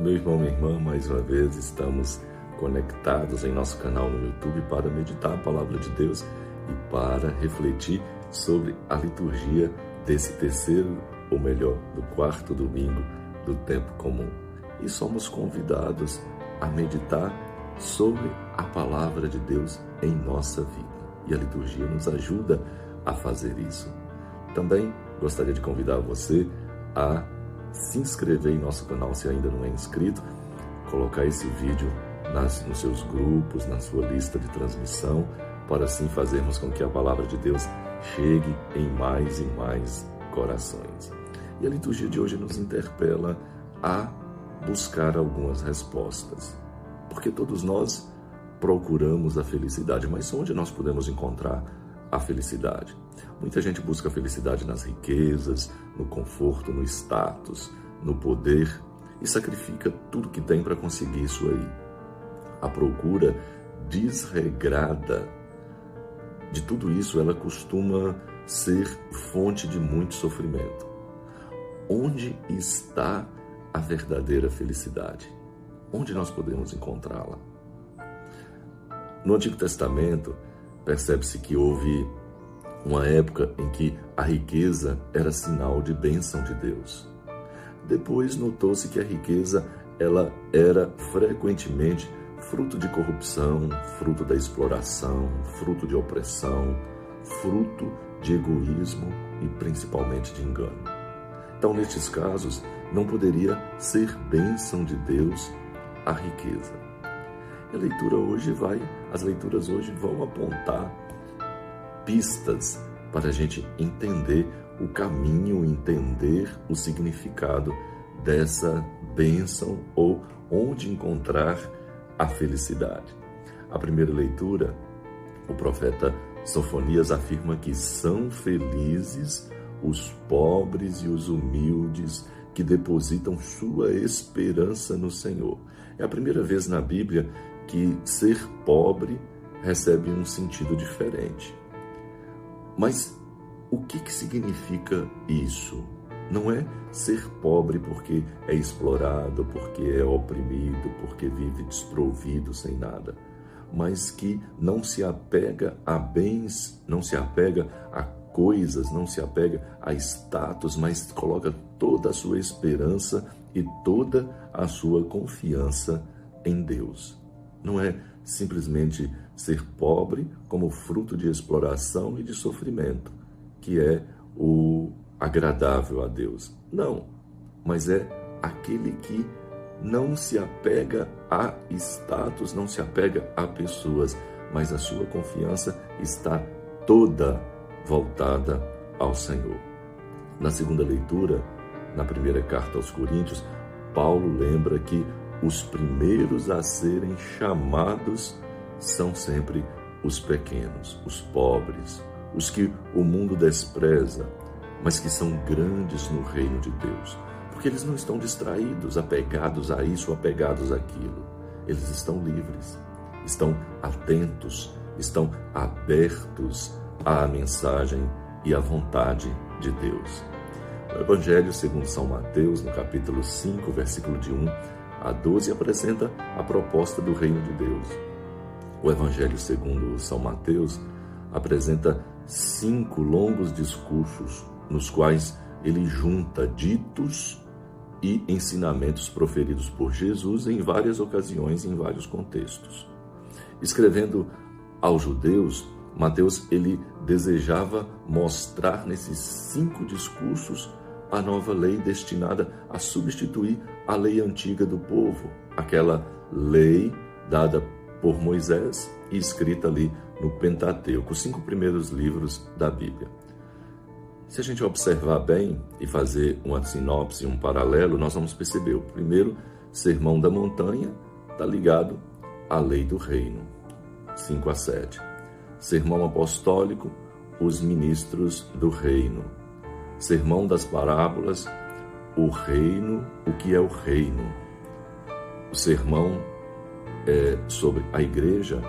Meu irmão, minha irmã, mais uma vez estamos conectados em nosso canal no YouTube para meditar a palavra de Deus e para refletir sobre a liturgia desse terceiro, ou melhor, do quarto domingo do tempo comum. E somos convidados a meditar sobre a palavra de Deus em nossa vida. E a liturgia nos ajuda a fazer isso. Também gostaria de convidar você a se inscrever em nosso canal se ainda não é inscrito, colocar esse vídeo nos seus grupos, na sua lista de transmissão, para assim fazermos com que a palavra de Deus chegue em mais e mais corações. E a liturgia de hoje nos interpela a buscar algumas respostas, porque todos nós procuramos a felicidade, mas onde nós podemos encontrar a felicidade? Muita gente busca a felicidade nas riquezas, no conforto, no status, no poder e sacrifica tudo que tem para conseguir isso aí. A procura desregrada de tudo isso, ela costuma ser fonte de muito sofrimento. Onde está a verdadeira felicidade? Onde nós podemos encontrá-la? No Antigo Testamento, percebe-se que houve uma época em que a riqueza era sinal de bênção de Deus. Depois notou-se que a riqueza ela era frequentemente fruto de corrupção, fruto da exploração, fruto de opressão, fruto de egoísmo e principalmente de engano. Então, nestes casos, não poderia ser bênção de Deus a riqueza. As leituras hoje vão apontar pistas para a gente entender o caminho, entender o significado dessa bênção ou onde encontrar a felicidade. A primeira leitura, o profeta Sofonias afirma que são felizes os pobres e os humildes que depositam sua esperança no Senhor. É a primeira vez na Bíblia que ser pobre recebe um sentido diferente. Mas o que significa isso? Não é ser pobre porque é explorado, porque é oprimido, porque vive desprovido, sem nada, mas que não se apega a bens, não se apega a coisas, não se apega a status, mas coloca toda a sua esperança e toda a sua confiança em Deus. Não é simplesmente ser pobre como fruto de exploração e de sofrimento, que é o agradável a Deus. Não, mas é aquele que não se apega a status, não se apega a pessoas, mas a sua confiança está toda voltada ao Senhor. Na segunda leitura, na primeira carta aos Coríntios, Paulo lembra que os primeiros a serem chamados são sempre os pequenos, os pobres, os que o mundo despreza, mas que são grandes no reino de Deus, porque eles não estão distraídos, apegados a isso, apegados àquilo. Eles estão livres, estão atentos, estão abertos à mensagem e à vontade de Deus. O Evangelho segundo São Mateus, no capítulo 5, versículo de 1 a 12, apresenta a proposta do reino de Deus. O Evangelho segundo São Mateus apresenta 5 longos discursos nos quais ele junta ditos e ensinamentos proferidos por Jesus em várias ocasiões, em vários contextos. Escrevendo aos judeus, Mateus ele desejava mostrar nesses 5 discursos a nova lei destinada a substituir a lei antiga do povo, aquela lei dada por Moisés e escrita ali no Pentateuco, os 5 primeiros livros da Bíblia. Se a gente observar bem e fazer uma sinopse, um paralelo, nós vamos perceber o primeiro sermão da montanha está ligado à lei do reino, 5 a 7. Sermão apostólico, os ministros do reino. Sermão das parábolas, o reino, o que é o reino. O sermão sobre a igreja,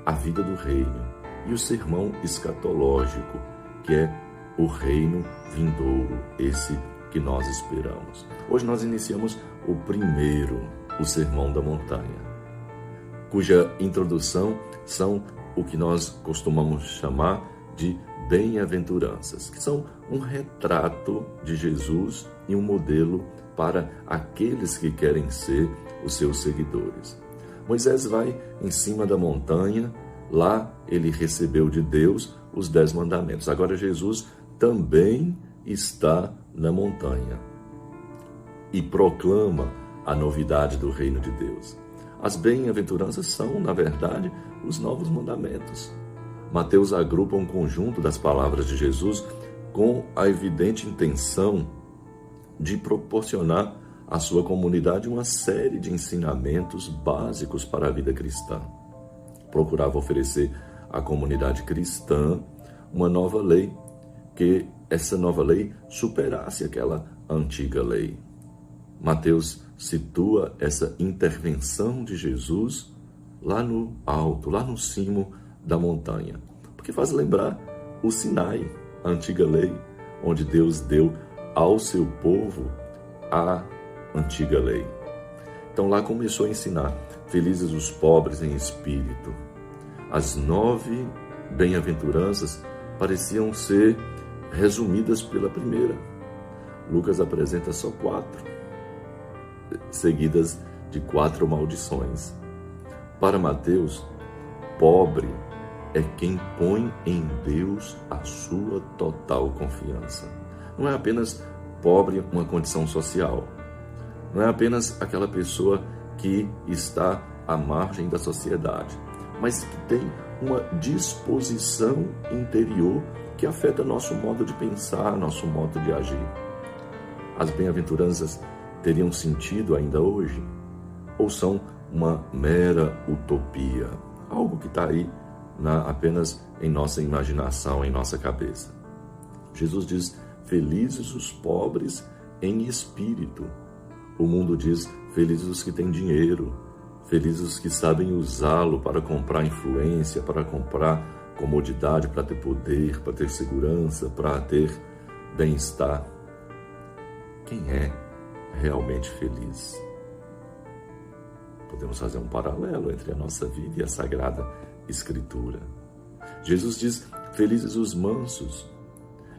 a vida do reino. E o sermão escatológico, que é o reino vindouro, esse que nós esperamos. Hoje nós iniciamos o primeiro o Sermão da Montanha, cuja introdução são o que nós costumamos chamar de bem-aventuranças, que são um retrato de Jesus e um modelo para aqueles que querem ser os seus seguidores. Moisés vai em cima da montanha, lá ele recebeu de Deus os 10 mandamentos. Agora Jesus também está na montanha e proclama a novidade do reino de Deus. As bem-aventuranças são, na verdade, os novos mandamentos. Mateus agrupa um conjunto das palavras de Jesus com a evidente intenção de proporcionar à sua comunidade uma série de ensinamentos básicos para a vida cristã. Procurava oferecer à comunidade cristã uma nova lei, que essa nova lei superasse aquela antiga lei. Mateus situa essa intervenção de Jesus lá no alto, lá no cimo da montanha, porque faz lembrar o Sinai, a antiga lei, onde Deus deu ao seu povo a antiga lei. Então lá começou a ensinar: felizes os pobres em espírito. As 9 bem-aventuranças pareciam ser resumidas pela primeira. Lucas apresenta só 4, seguidas de 4 maldições. Para Mateus, pobre é quem põe em Deus a sua total confiança. Não é apenas pobre uma condição social. Não é apenas aquela pessoa que está à margem da sociedade, mas que tem uma disposição interior que afeta nosso modo de pensar, nosso modo de agir. As bem-aventuranças teriam sentido ainda hoje? Ou são uma mera utopia? Algo que está aí apenas em nossa imaginação, em nossa cabeça. Jesus diz: felizes os pobres em espírito. O mundo diz: felizes os que têm dinheiro, felizes os que sabem usá-lo para comprar influência, para comprar comodidade, para ter poder, para ter segurança, para ter bem-estar. Quem é realmente feliz? Podemos fazer um paralelo entre a nossa vida e a Sagrada Escritura. Jesus diz: felizes os mansos.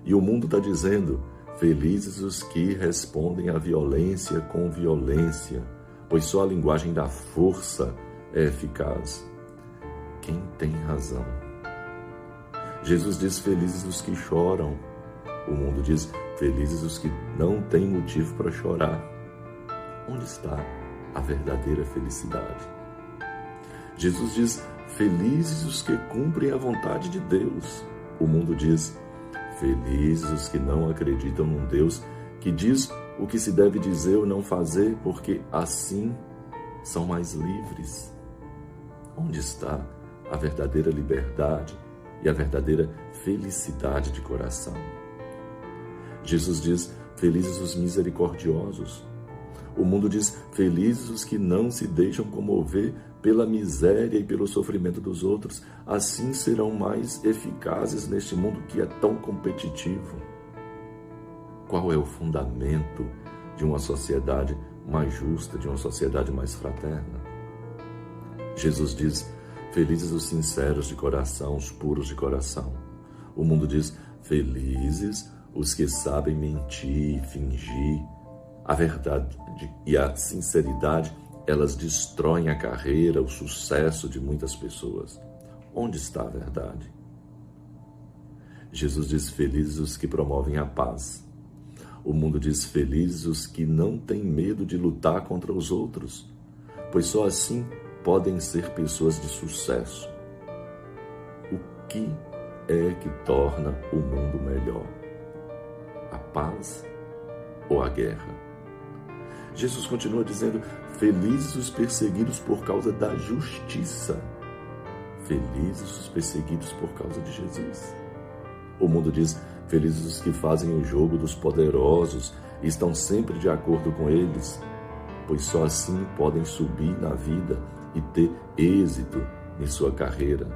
E o mundo está dizendo: felizes os que respondem à violência com violência, pois só a linguagem da força é eficaz. Quem tem razão? Jesus diz: felizes os que choram. O mundo diz: felizes os que não têm motivo para chorar. Onde está a verdadeira felicidade? Jesus diz: felizes os que cumprem a vontade de Deus. O mundo diz: felizes os que não acreditam num Deus que diz o que se deve dizer ou não fazer, porque assim são mais livres. Onde está a verdadeira liberdade e a verdadeira felicidade de coração? Jesus diz: felizes os misericordiosos. O mundo diz: felizes os que não se deixam comover pela miséria e pelo sofrimento dos outros. Assim serão mais eficazes neste mundo que é tão competitivo. Qual é o fundamento de uma sociedade mais justa, de uma sociedade mais fraterna? Jesus diz: felizes os sinceros de coração, os puros de coração. O mundo diz: felizes os que sabem mentir e fingir. A verdade e a sinceridade, elas destroem a carreira, o sucesso de muitas pessoas. Onde está a verdade? Jesus diz: felizes os que promovem a paz. O mundo diz: felizes os que não têm medo de lutar contra os outros, pois só assim podem ser pessoas de sucesso. O que é que torna o mundo melhor? A paz ou a guerra? Jesus continua dizendo: felizes os perseguidos por causa da justiça. Felizes os perseguidos por causa de Jesus. O mundo diz: felizes os que fazem o jogo dos poderosos e estão sempre de acordo com eles, pois só assim podem subir na vida e ter êxito em sua carreira.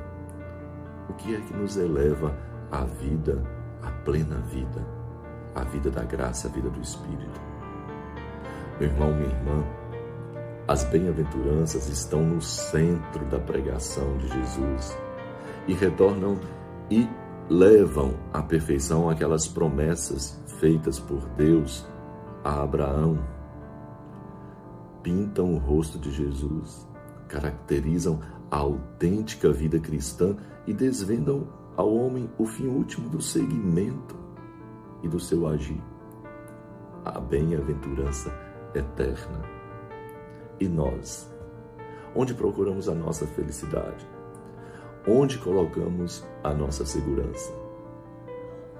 O que é que nos eleva à vida, à plena vida, à vida da graça, à vida do Espírito? Meu irmão, minha irmã, As bem-aventuranças estão no centro da pregação de Jesus e retornam e levam à perfeição aquelas promessas feitas por Deus a Abraão. Pintam o rosto de Jesus, caracterizam a autêntica vida cristã e desvendam ao homem o fim último do seguimento e do seu agir, a bem-aventurança eterna. E nós, onde procuramos a nossa felicidade? Onde colocamos a nossa segurança?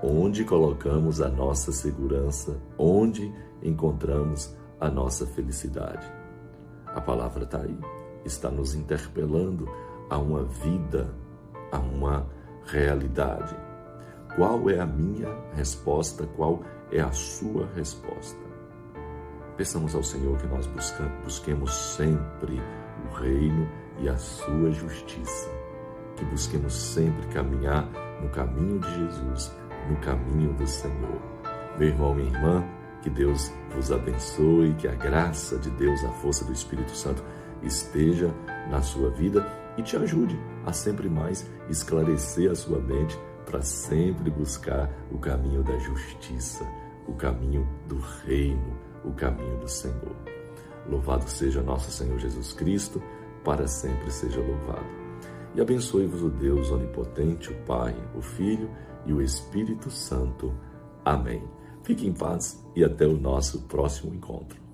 Onde colocamos a nossa segurança? Onde encontramos a nossa felicidade? A palavra está aí, está nos interpelando a uma vida, a uma realidade. Qual é a minha resposta? Qual é a sua resposta? Peçamos ao Senhor que nós busquemos sempre o reino e a sua justiça, que busquemos sempre caminhar no caminho de Jesus, no caminho do Senhor. Meu irmão, minha irmã, que Deus vos abençoe, que a graça de Deus, a força do Espírito Santo esteja na sua vida e te ajude a sempre mais esclarecer a sua mente para sempre buscar o caminho da justiça, o caminho do reino, o caminho do Senhor. Louvado seja nosso Senhor Jesus Cristo, para sempre seja louvado. E abençoe-vos o Deus onipotente, o Pai, o Filho e o Espírito Santo. Amém. Fique em paz e até o nosso próximo encontro.